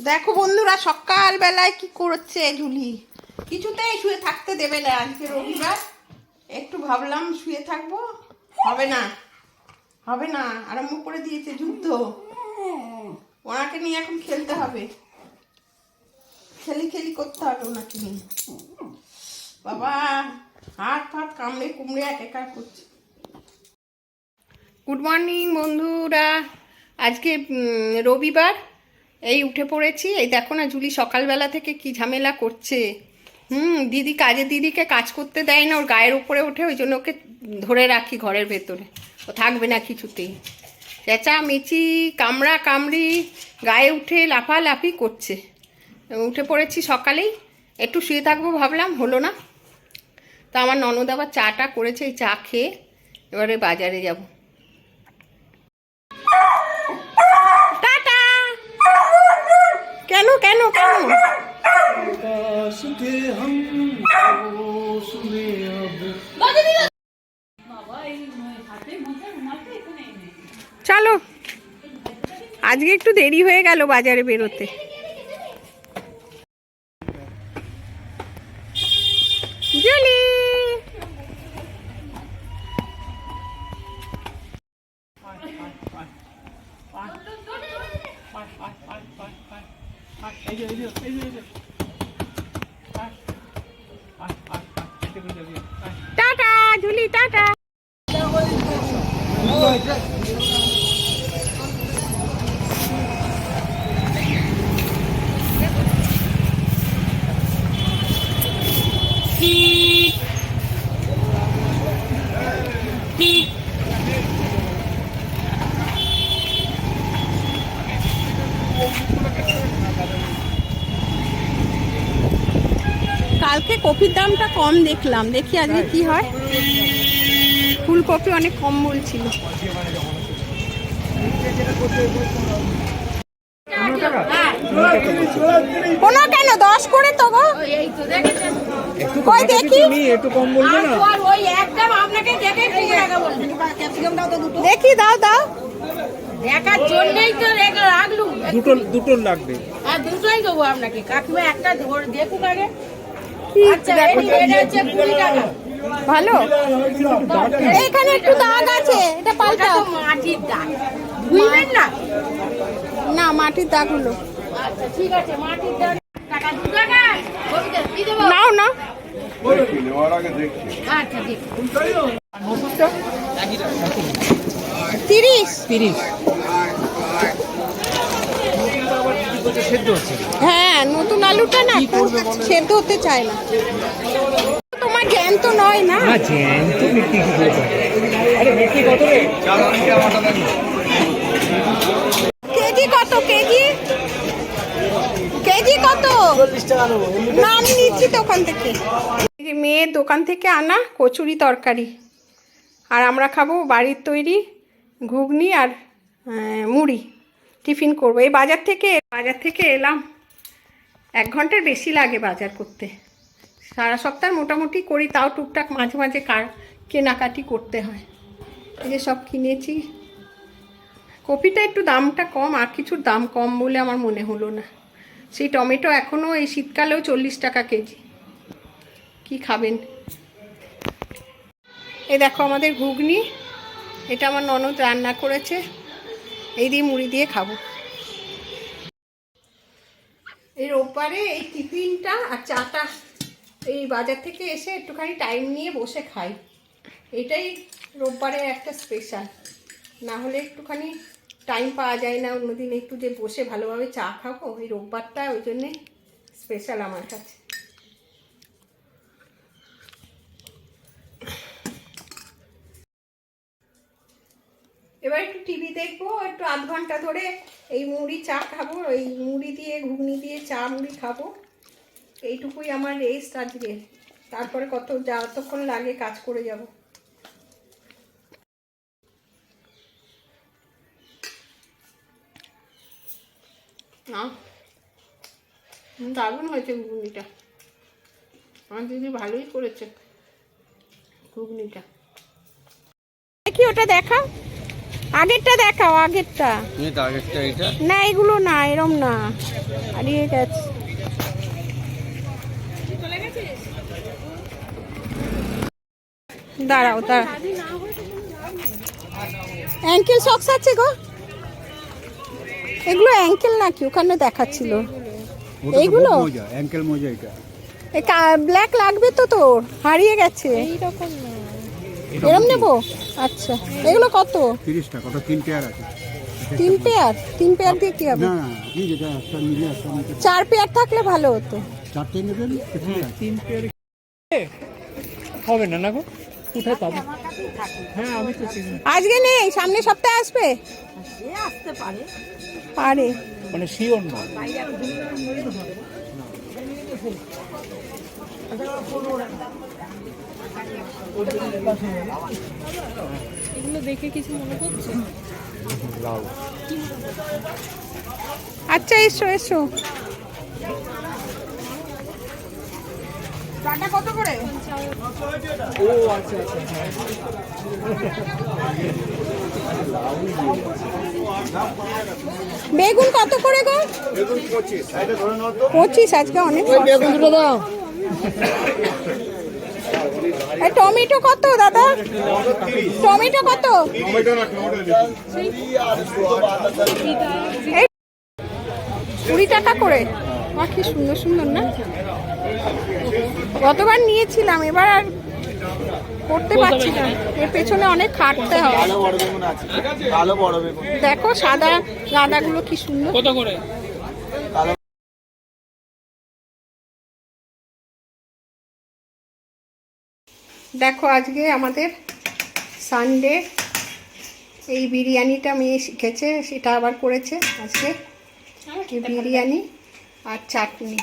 দেখো বন্ধুরা সকাল বেলায় কি করছে ঝুলি, কিছুতেই শুয়ে থাকতে দেবে না। আজকে রবিবার, একটু ভাবলাম শুয়ে থাকবো, হবে না হবে না, আরম্ভ করে দিয়েছে যুদ্ধ। ওনাকে নিয়ে এখন খেলতে হবে, খেলি খেলি করতে হবে ওনাকে নিয়ে। বাবা হাত ফাত কামড়ে কুমড়ে একাকার করছে। গুড মর্নিং বন্ধুরা, আজকে রবিবার, এই উঠে পড়েছি। এই দেখো না জুলি সকালবেলা থেকে কি ঝামেলা করছে। দিদি দিদিকে কাজ করতে দেয় না, ওর গায়ের উপরে ওঠে, ওই জন্য ওকে ধরে রাখি ঘরের ভেতরে, ও থাকবে না কিছুতেই। চেঁচা মেচি কামড়া কামড়ি গায়ে উঠে লাফালাফি করছে। উঠে পড়েছি সকালেই, একটু শুয়ে থাকবো ভাবলাম, হলো না। তা আমার ননদ আবার চাটা করেছে, এই চা খেয়ে এবারে বাজারে যাব। টাটা। কেন কেন কেন? চলো, আজকে একটু দেরি হয়ে গেল বাজারে বেরোতে। জুলি টাটা, ঝুলি টাটা। কালকে কপির দামটা কম দেখলাম, দেখি আজকে কি হয়। ফুলকপি অনেক কম বলছিল। কোনো কেন 10 করে তো গো, কই দেখি একটু কম বলবে না। ওই একদম আপনাকে দেখে দেখি, দাও দাও দেখার জন্যই তো রাখলুম। দুটো লাগবে। হ্যাঁ দুটোই দেবো আপনাকে। কাকিমা একটা দেখুক আগে। ভালো, এখানে একটু দাগ আছে, এটা পাল্টাও। মাটির দাগ বুঝবেন না? না মাটির দাগ হলো। আচ্ছা ঠিক আছে, মাটির দাগ টাকা 2 টাকা নাও না। আচ্ছা ঠিক 30। হ্যাঁ নতুন আলুটা না সেদ্ধ হতে চায় না। তোমার জ্ঞান তো নয় না। কেজি কত? কেজি কত? না আমি নিচ্ছি তো ওখান থেকে। মেয়ের দোকান থেকে আনা কচুরি তরকারি, আর আমরা খাবো বাড়ির তৈরি ঘুগনি আর মুড়ি। টিফিন করবো। এই বাজার থেকে এলাম, 1 ঘন্টার বেশি লাগে বাজার করতে। সারা সপ্তাহ মোটামুটি করি, তাও টুকটাক মাঝে মাঝে কেনাকাটি করতে হয়। এই যে সব কিনেছি। কপিটা একটু দামটা কম, আর কিছুর দাম কম বলে আমার মনে হলো না। সেই টমেটো এখনও এই শীতকালেও 40 টাকা কেজি। কি খাবেন? এই দেখো আমাদের ঘুগনি, এটা আমার ননদ রান্না করেছে, এই দিয়ে মুড়ি দিয়ে খাবো। এই রোববারে এই টিফিনটা আর চাটা এই বাজার থেকে এসে একটুখানি টাইম নিয়ে বসে খাই, এটাই রোববারের একটা স্পেশাল। না হলে একটুখানি টাইম পাওয়া যায় না অন্যদিন একটু যে বসে ভালোভাবে চা খাবো। এই রোববারটা ওই জন্যে স্পেশাল আমার কাছে। এবার একটু টিভি দেখবো, একটু 1/2 ঘন্টা ধরে এই মুড়ি চা খাবো, এই মুড়ি দিয়ে ঘুগনি দিয়ে চা মুড়ি খাবো। এইটুকুই আমার রেস্ট আজকে। তারপরে যতক্ষণ লাগে কাজ করে যাব। না দারুণ হয়েছে ঘুগনিটা, আমার দিদি ভালোই করেছে ঘুগনিটা। দেখি ওটা দেখা। আগেরটা দেখাও, আগেরটা। আগেরটা এটা না এগুলো না, এরম না, হারিয়ে গেছে। দাঁড়াও দাঁড়াও, অ্যাঙ্কেল সক্স আছে গো, এগুলো অ্যাঙ্কেল নাকি ওখানে দেখাচ্ছিল? এইগুলো অ্যাঙ্কেল মোজা এটা ব্ল্যাক লাগবে তো, তোর হারিয়ে গেছে। এরম নেবো? আচ্ছা, এগুলো কত? 30 টাকা। ওটা 3 পেয়ার আছে। 3 পেয়ার? 3 পেয়ার দিয়ে কি হবে? না আপনি যেটা একটা নিলে একটা নিতে 4 পেয়ার থাকলে ভালো হতো। 4টে নেবেন। 3 পেয়ার হবে না না গো, কোথায় পাবো? হ্যাঁ আমি তো চিনি। আজকে নেই, সামনে সপ্তাহে আসবে। পারে মানে শিওর না। এগুলো দেখে কিছু মনে করছে? আচ্ছা এসো এসো। কত করে? ও আচ্ছা আচ্ছা। বেগুন কত করে গো? বেগুন 25। এটা ধরে নাও তো। 25 আজকে অনেক। বেগুন দুটো দাও। এই টমেটো কত দাদা? টমেটো কত? টমেটো না, টমেটো দেখুন। এই 20 টাকা করে। বাহ কি সুন্দর সুন্দর না, গতবার নিয়েছিলাম, এবার আর করতে পারছি না, এর পেছনে অনেক খাটতে হয়। ভালো বড় বেগুন আছে, ভালো বড় বেগুন। দেখো সাদা গাঁদাগুলো কি সুন্দর। কত করে? দেখো আজকে আমাদের সানডে, এই বিরিয়ানিটা মেয়ে শিখেছে, সেটা আবার করেছে আজকে, বিরিয়ানি আর চাটনি।